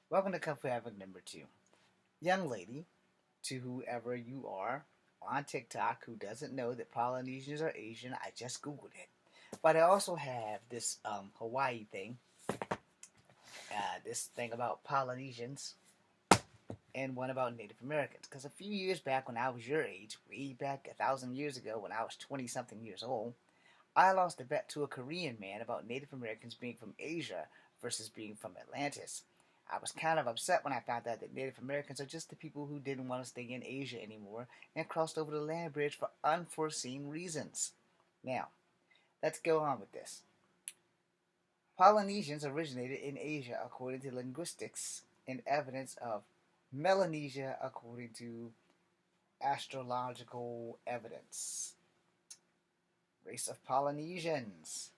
Welcome to Kung Fu Havoc number 2. Young lady, to whoever you are on TikTok who doesn't know that Polynesians are Asian, I just Googled it. But I also have this Hawaii thing, this thing about Polynesians, and one about Native Americans. Because a few years back when I was your age, way back 1,000 years ago when I was 20 something years old, I lost a bet to a Korean man about Native Americans being from Asia versus being from Atlantis. I was kind of upset when I found out that Native Americans are just the people who didn't want to stay in Asia anymore and crossed over the land bridge for unforeseen reasons. Now, let's go on with this. Polynesians originated in Asia according to linguistics and evidence of Melanesia according to astrological evidence. Race of Polynesians.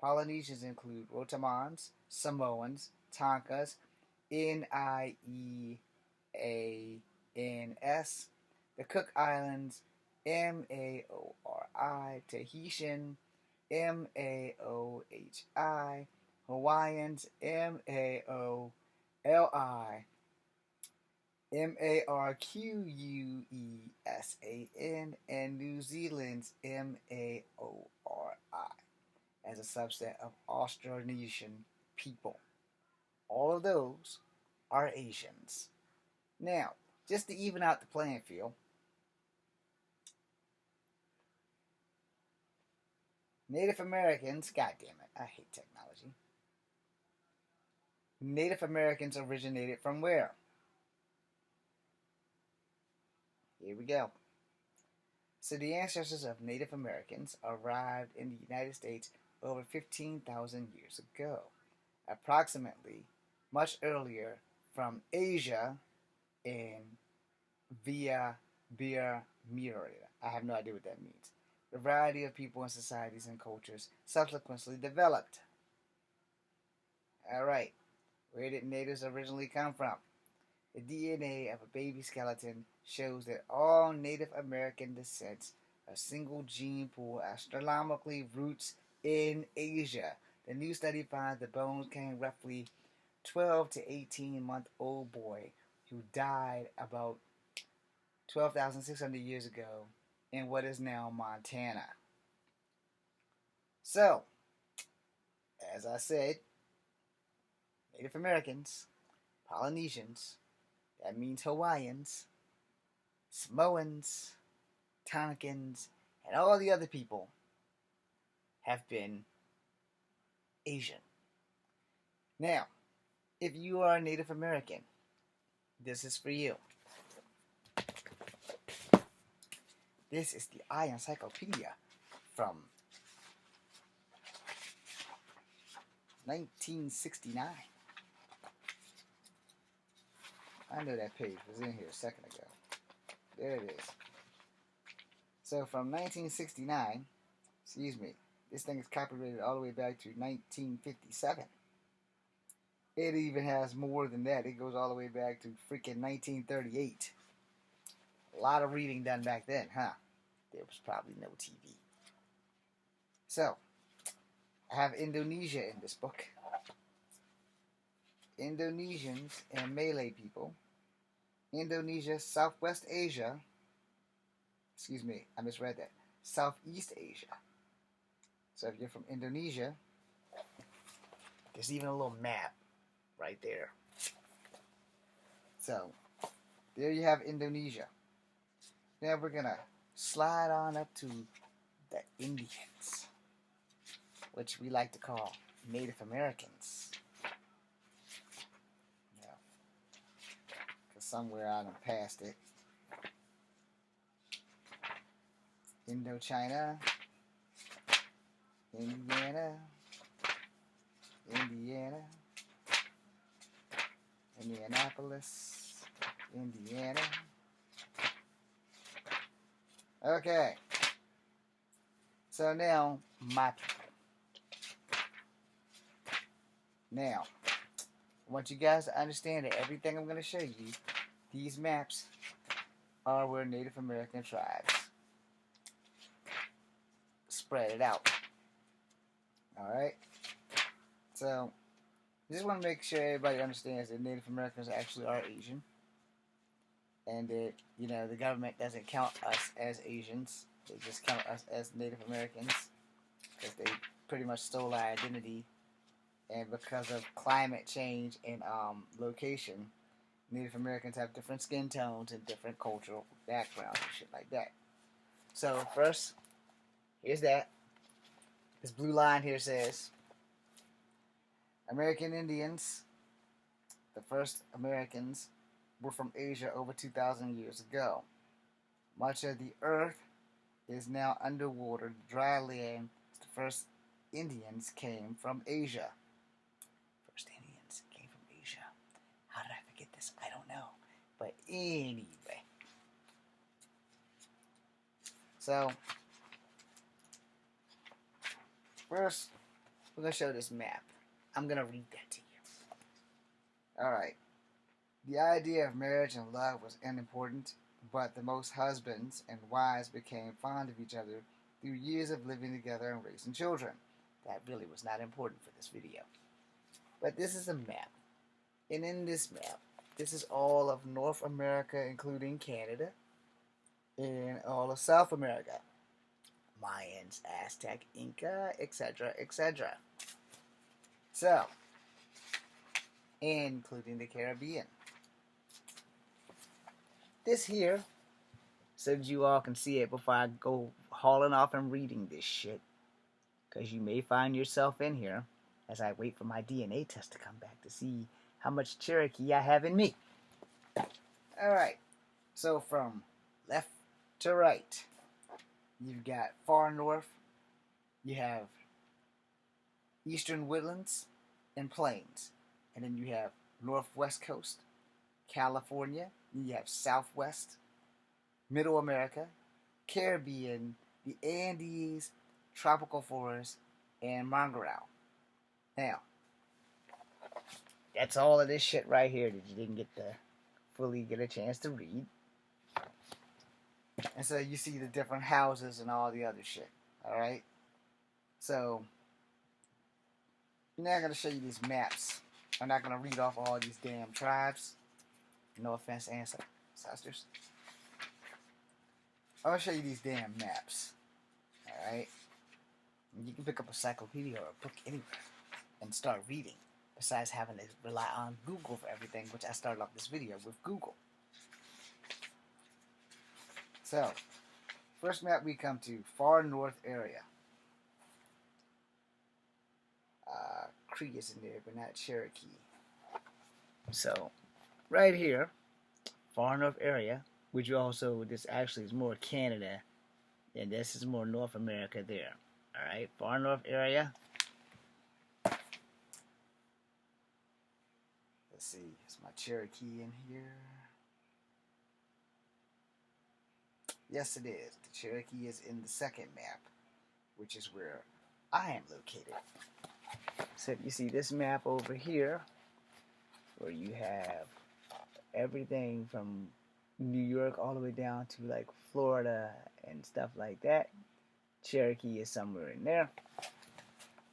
Polynesians include Rotomans, Samoans, Tonkas, Nias, the Cook Islands, Maori, Tahitian, Maohi, Hawaiians, Maoli, Marquesan, and New Zealand's Maori as a subset of Austronesian people. All of those are Asians. Now, just to even out the playing field, Native Americans, god damn it, I hate technology. Native Americans originated from where? Here we go. So the ancestors of Native Americans arrived in the United States over 15,000 years ago, approximately much earlier from Asia in via Myria. I have no idea what that means. A variety of people and societies and cultures subsequently developed. Alright, where did natives originally come from? The DNA of a baby skeleton shows that all Native American descents, a single gene pool, astronomically roots in Asia. The new study finds the bones came roughly 12 to 18-month-old boy who died about 12,600 years ago in what is now Montana. So, as I said, Native Americans, Polynesians, that means Hawaiians, Samoans, Tonkins, and all the other people have been Asian. Now, if you are a Native American, this is for you. This is the iEncyclopedia from 1969. I know that page was in here a second ago. There it is. So from 1969, excuse me, this thing is copyrighted all the way back to 1957. It even has more than that. It goes all the way back to freaking 1938. A lot of reading done back then, huh? There was probably no TV. So, I have Indonesia in this book. Indonesians and Malay people. Indonesia, Southwest Asia. Excuse me, I misread that. Southeast Asia. So if you're from Indonesia, there's even a little map right there. So, there you have Indonesia. Now we're going to slide on up to the Indians, which we like to call Native Americans. Because somewhere I done passed it. Indochina, Indiana, Indianapolis, Indiana. Okay. So now, my people. Now, I want you guys to understand that everything I'm going to show you, these maps are where Native American tribes spread it out. Alright? So, just want to make sure everybody understands that Native Americans actually are Asian, and that the government doesn't count us as Asians. They just count us as Native Americans because they pretty much stole our identity, and because of climate change and location, Native Americans have different skin tones and different cultural backgrounds and shit like that. So first, here's that. This blue line here says, American Indians, the first Americans, were from Asia over 2,000 years ago. Much of the earth is now underwater, dry land. The first Indians came from Asia. First Indians came from Asia. How did I forget this? I don't know. But anyway. So, first, we're going to show this map. I'm going to read that to you. Alright. The idea of marriage and love was unimportant, but the most husbands and wives became fond of each other through years of living together and raising children. That really was not important for this video. But this is a map. And in this map, this is all of North America, including Canada, and all of South America. Mayans, Aztec, Inca, etc., etc. So, including the Caribbean. This here, so that you all can see it before I go hauling off and reading this shit, because you may find yourself in here as I wait for my DNA test to come back to see how much Cherokee I have in me. Alright, so from left to right, you've got far north, you have eastern woodlands and plains, and then you have northwest coast, California, you have Southwest, Middle America, Caribbean, the Andes, tropical forest, and mangrove. Now, that's all of this shit right here that you didn't get to fully get a chance to read. And so you see the different houses and all the other shit. Alright? So, now I'm going to show you these maps. I'm not going to read off all these damn tribes. No offense, ancestors. I'm going to show you these damn maps. Alright? You can pick up a encyclopedia or a book anywhere and start reading. Besides having to rely on Google for everything, which I started off this video with Google. So, first map we come to, far north area. Cree is in there, but not Cherokee. So, right here, far north area, which also, this actually is more Canada, and this is more North America there. Alright, far north area. Let's see, is my Cherokee in here? Yes, it is. The Cherokee is in the second map, which is where I am located. So you see this map over here, where you have everything from New York all the way down to like Florida and stuff like that. Cherokee is somewhere in there,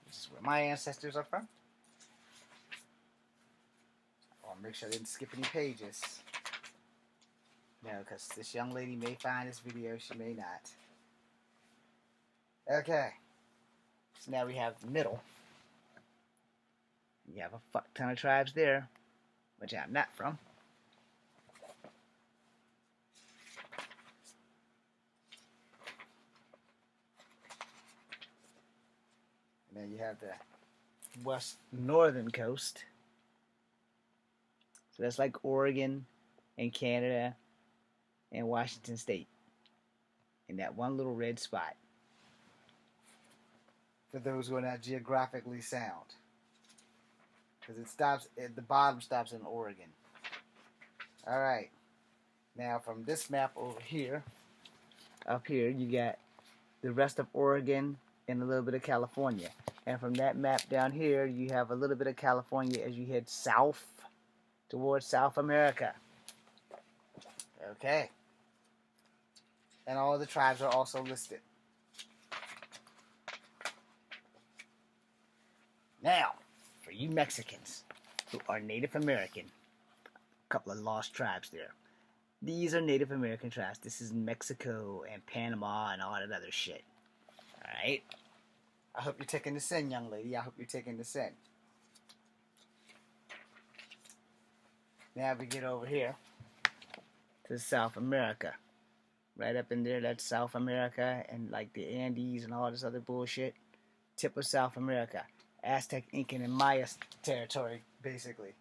which is where my ancestors are from. I want to make sure I didn't skip any pages. No, because this young lady may find this video, she may not. Okay. So now we have the middle. You have a fuck ton of tribes there, which I'm not from. And then you have the west northern coast. So that's like Oregon and Canada and Washington State. And that one little red spot. For those who are not geographically sound. Because it stops, at the bottom stops in Oregon. Alright. Now from this map over here, up here, you got the rest of Oregon and a little bit of California. And from that map down here, you have a little bit of California as you head south towards South America. Okay. And all the tribes are also listed. Now, for you Mexicans, who are Native American. A couple of lost tribes there. These are Native American tribes. This is Mexico and Panama and all that other shit. Alright? I hope you're taking this in, young lady. I hope you're taking this in. Now we get over here to South America. Right up in there, that's South America and like the Andes and all this other bullshit. Tip of South America. Aztec, Incan, and Maya territory, basically.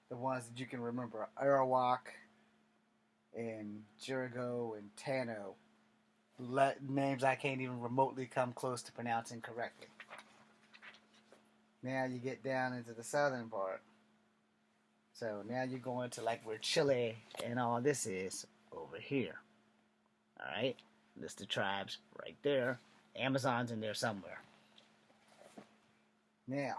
The ones that you can remember. Arawak and Jericho and Tano. Names I can't even remotely come close to pronouncing correctly. Now you get down into the southern part. So now you're going to like where Chile and all this is over here. Alright? List of tribes right there. Amazon's in there somewhere. Now,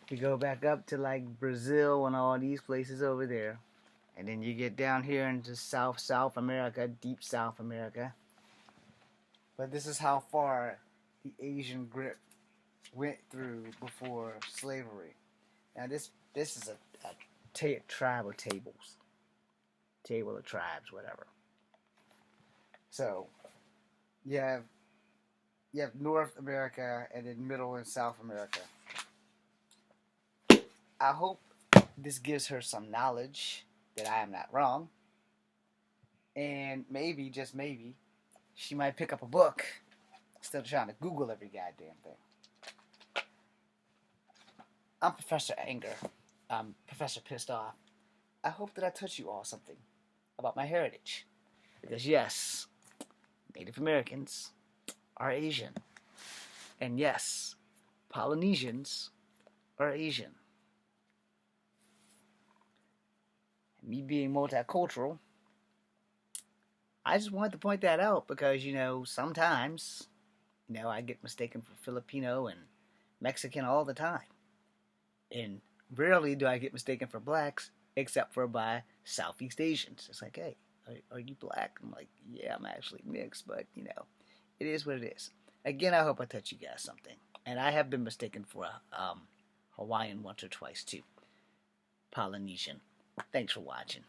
you go back up to like Brazil and all these places over there. And then you get down here into South America, deep South America. But this is how far the Asian grip went through before slavery. Now this is a tribal tables. Table of tribes, whatever. So you have North America and then Middle and South America. I hope this gives her some knowledge that I am not wrong. And maybe, just maybe, she might pick up a book instead of trying to Google every goddamn thing. I'm Professor Anger. I'm Professor Pissed Off. I hope that I taught you all something about my heritage. Because yes, Native Americans are Asian. And yes, Polynesians are Asian. And me being multicultural, I just wanted to point that out because, sometimes, I get mistaken for Filipino and Mexican all the time. And rarely do I get mistaken for blacks, except for by Southeast Asians. It's like, hey, are you black? I'm like, yeah, I'm actually mixed, but, it is what it is. Again, I hope I taught you guys something. And I have been mistaken for a Hawaiian once or twice, too. Polynesian. Thanks for watching.